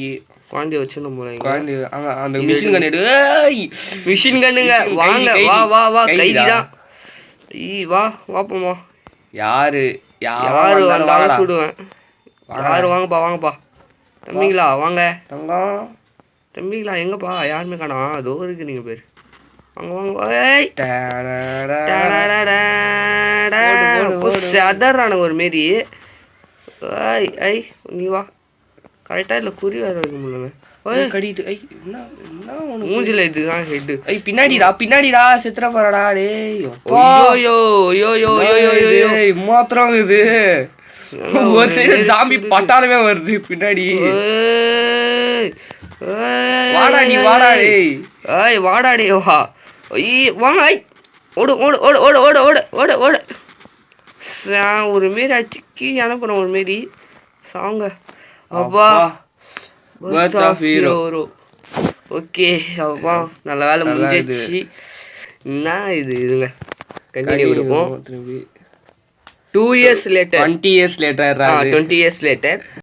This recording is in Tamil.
குழந்தைய வச்சிருந்தோம் போல குழந்தை அந்த மிஷின் கன் எடு. மிஷின் கண்ணுங்க வாங்க. வா கைதிதான். வா வாப்போமா. யாரு வந்தாலும் சுடுவேன். யாரு வாங்கப்பா. தம்பிங்களா வாங்க. தம்பிங்களா எங்கப்பா? யாருமே காணோம். அதோ இருக்கு நீங்க பேர். வாங்க. சதறானுங்க ஒரு மாரி. நீ வா. கரெக்டா இல்ல குறி வேற வைக்க முடியலங்க. கடிட்டு மூஞ்சில இதுதான் ஹெட். பின்னாடிடா செத்துற போறடா. டேய் மாத்திரம் இது ஒரு சைடு ஜாம்பி பட்டாளமே வருது பின்னாடி. வாடா டேய். வாடா டேய் வா. வாங்க. ஓடு ஒரு மாரி அடிக்கி அனுப்புறோம் ஒரு மாரி சாங்க. அப்பா ஓகே அப்பா நல்ல வேலை முடிஞ்சிச்சு. என்ன இதுங்க கண்டினியூ கொடுப்போம். 2 years later 20 years later